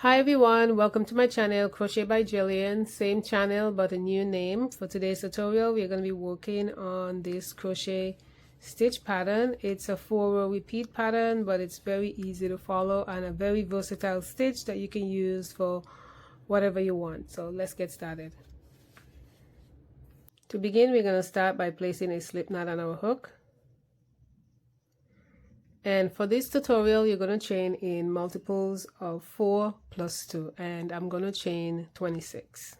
Hi everyone, welcome to my channel Crochet by Jillian. Same channel but a new name. For today's tutorial we're going to be working on this crochet stitch pattern. It's a 4-row repeat pattern, but it's very easy to follow and a very versatile stitch that you can use for whatever you want. So let's get started. To begin, we're going to start by placing a slip knot on our hook. And for this tutorial, you're going to chain in multiples of 4 plus 2, and I'm going to chain 26.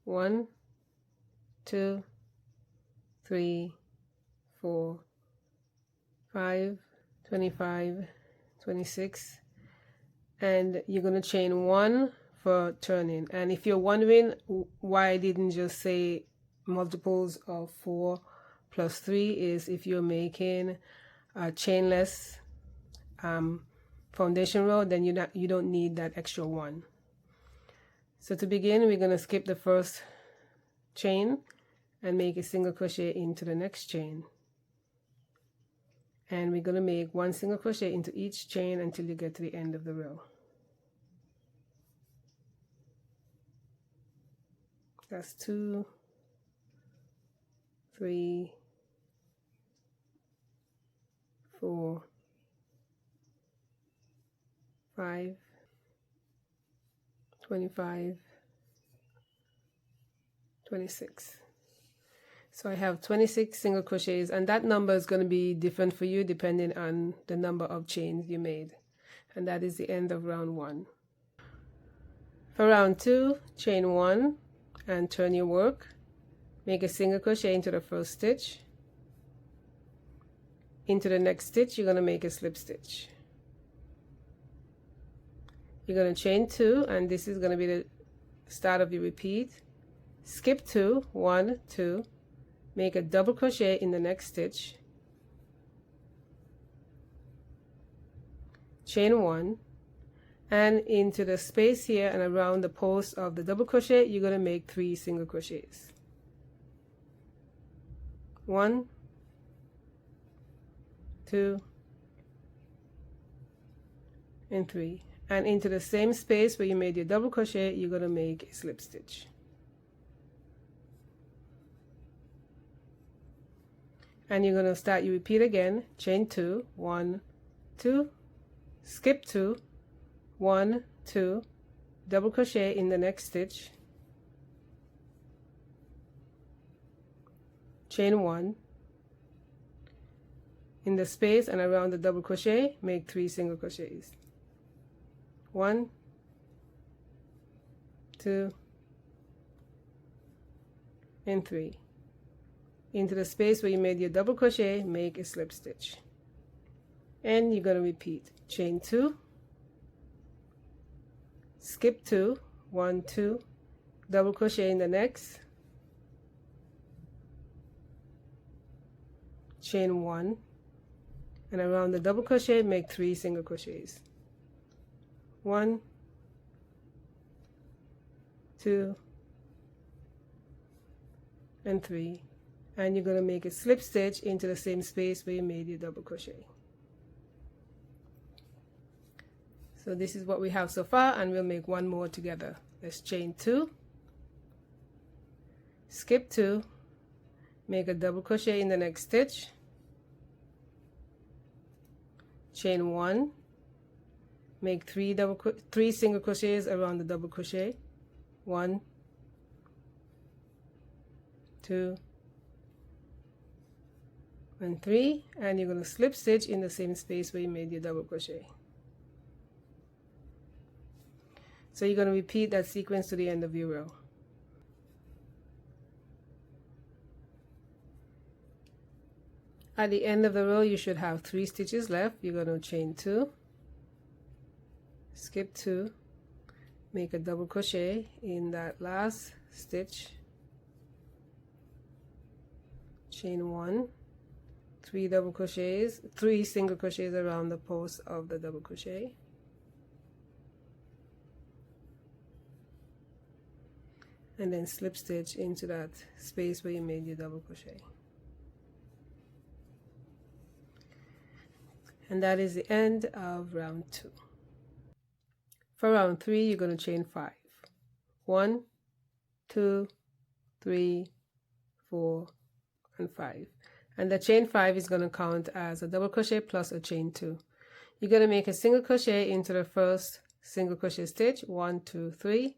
1, 2, 3, 4, 5, 25, 26, and you're going to chain 1 for turning. And if you're wondering why I didn't just say multiples of 4 plus 3, is if you're making a chainless foundation row, then you don't need that extra 1. So to begin, we're going to skip the first chain and make a single crochet into the next chain, and we're going to make 1 single crochet into each chain until you get to the end of the row. That's 2, 3, 4, 5, 25, 26. So I have 26 single crochets, and that number is going to be different for you depending on the number of chains you made. And that is the end of round 1. For round 2, chain 1 and turn your work. Make a single crochet into the first stitch. Into the next stitch, you're going to make a slip stitch. You're going to chain 2, and this is going to be the start of your repeat. Skip 2, 1, 2, make a double crochet in the next stitch, chain 1, and into the space here and around the post of the double crochet, you're going to make 3 single crochets. 1, 2, and 3. And into the same space where you made your double crochet, you're going to make a slip stitch. And you're going to start your repeat again, chain 2, 1, 2, skip 2, 1, 2, double crochet in the next stitch, chain 1, in the space and around the double crochet, make 3 single crochets. 1, 2, and 3. Into the space where you made your double crochet, make a slip stitch. And you're going to repeat, chain 2, skip 2, 1, 2, double crochet in the next, chain 1, and around the double crochet, make 3 single crochets. 1, 2, and 3, and you're going to make a slip stitch into the same space where you made your double crochet. So this is what we have so far, and we'll make 1 more together. Let's chain 2, skip 2, make a double crochet in the next stitch, chain 1, make 3 single crochets around the double crochet. 1, 2, and 3, and you're going to slip stitch in the same space where you made your double crochet. So you're going to repeat that sequence to the end of your row. At the end of the row, you should have 3 stitches left. You're going to chain 2, skip 2, make a double crochet in that last stitch, chain 1, 3 single crochets around the post of the double crochet, and then slip stitch into that space where you made your double crochet. And that is the end of round 2. For round 3, you're going to chain 5. 1, 2, 3, 4, and 5. And the chain 5 is going to count as a double crochet plus a chain 2. You're going to make a single crochet into the first single crochet stitch, 1, 2, 3,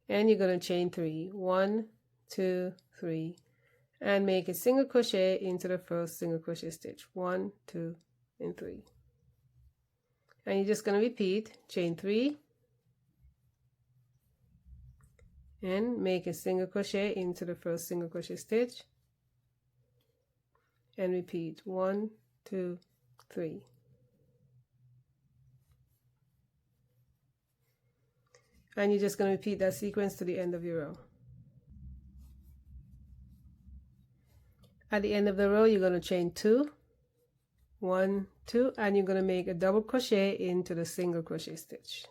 and you're going to chain 3, 1, 2, 3, and make a single crochet into the first single crochet stitch, 1, 2, and 3. And you're just going to repeat, chain 3, and make a single crochet into the first single crochet stitch, and repeat, 1, 2, 3. And you're just going to repeat that sequence to the end of your row. At the end of the row, you're going to chain 2, 1, 2, and you're going to make a double crochet into the single crochet stitch.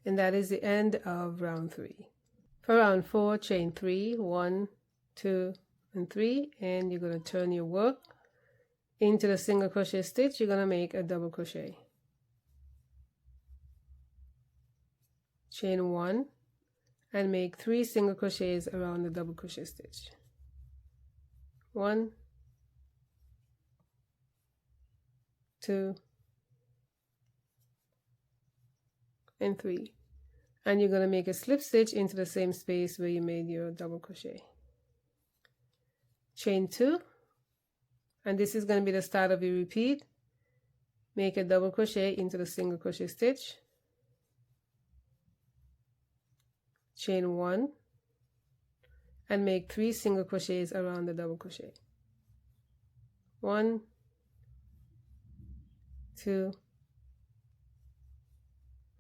And that is the end of round 3. For round 4, chain 3, 1, 2, and 3, and you're going to turn your work into the single crochet stitch. You're going to make a double crochet. Chain 1 and make 3 single crochets around the double crochet stitch. 1, 2, and 3. And you're going to make a slip stitch into the same space where you made your double crochet. Chain 2, and this is going to be the start of your repeat. Make a double crochet into the single crochet stitch. Chain 1 and make 3 single crochets around the double crochet. 1, 2,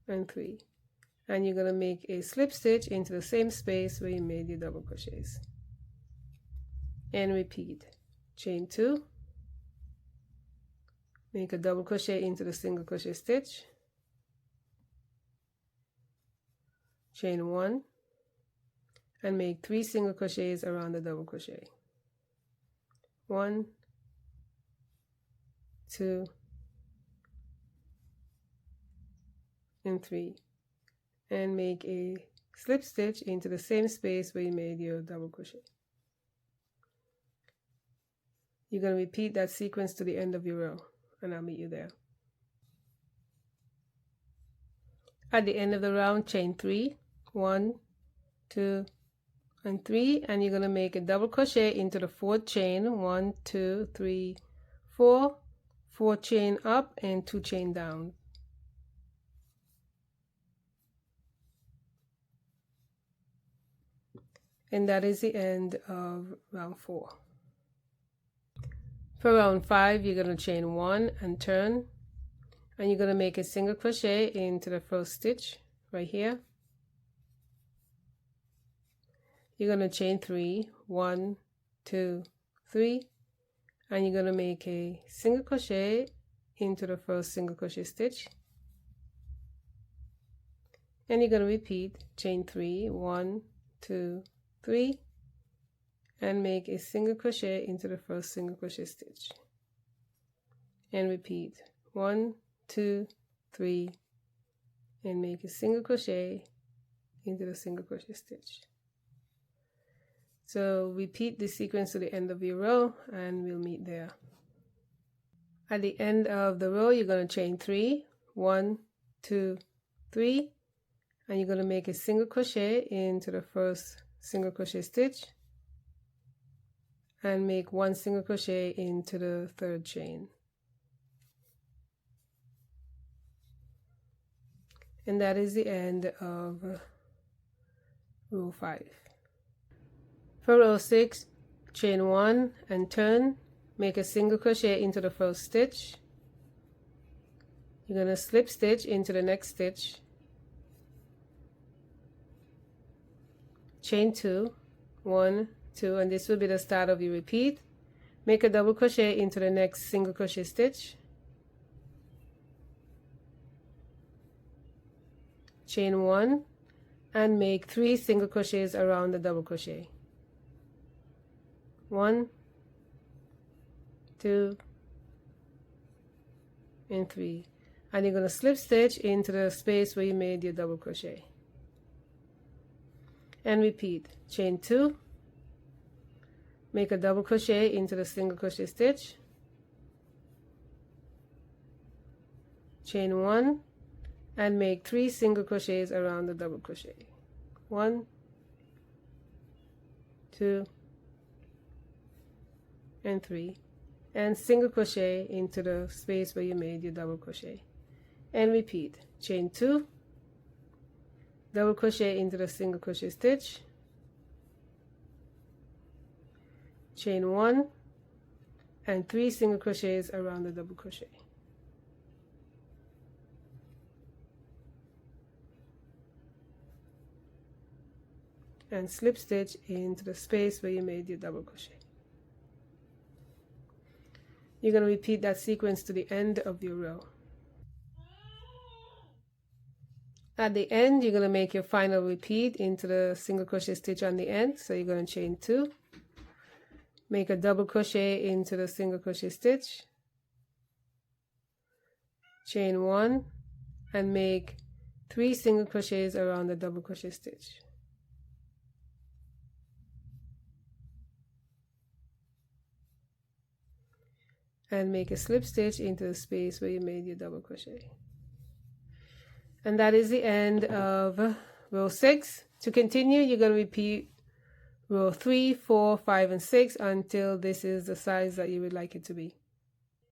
and 3. And you're going to make a slip stitch into the same space where you made your double crochets. And repeat. Chain 2, make a double crochet into the single crochet stitch. Chain 1 and make 3 single crochets around the double crochet. 1, 2, and 3, and make a slip stitch into the same space where you made your double crochet. You're going to repeat that sequence to the end of your row, and I'll meet you there. At the end of the round, chain 3, 1, 2, and 3, and you're going to make a double crochet into the 4th chain, 1, 2, 3, 4, 4 chain up and 2 chain down. And that is the end of round 4. For round 5, you're going to chain 1 and turn, and you're going to make a single crochet into the first stitch right here. You're going to chain 3, 1, 2, 3, and you're going to make a single crochet into the first single crochet stitch, and you're going to repeat, chain 3, 1, 2, 3, and make a single crochet into the first single crochet stitch, and repeat, 1, 2, 3, and make a single crochet into the single crochet stitch. So repeat this sequence to the end of your row, and we'll meet there. At the end of the row, you're going to chain 3, 1, 2, 3, and you're going to make a single crochet into the first single crochet stitch, and make 1 single crochet into the 3rd chain. And that is the end of row 5. For row 6, chain 1 and turn, make a single crochet into the first stitch. You're going to slip stitch into the next stitch, chain 2, 1, 2, and this will be the start of your repeat. Make a double crochet into the next single crochet stitch, chain 1, and make 3 single crochets around the double crochet. 1, 2 and 3, and you're going to slip stitch into the space where you made your double crochet and repeat. Chain 2, make a double crochet into the single crochet stitch, chain 1, and make 3 single crochets around the double crochet. 1, 2 and 3, and single crochet into the space where you made your double crochet and repeat. Chain 2, double crochet into the single crochet stitch, chain 1, and 3 single crochets around the double crochet. And slip stitch into the space where you made your double crochet. You're going to repeat that sequence to the end of your row. At the end, you're going to make your final repeat into the single crochet stitch on the end. So you're going to chain 2, make a double crochet into the single crochet stitch, chain 1, and make 3 single crochets around the double crochet stitch. And make a slip stitch into the space where you made your double crochet. And that is the end of row 6. To continue, you're going to repeat row 3, 4, 5, and 6 until this is the size that you would like it to be.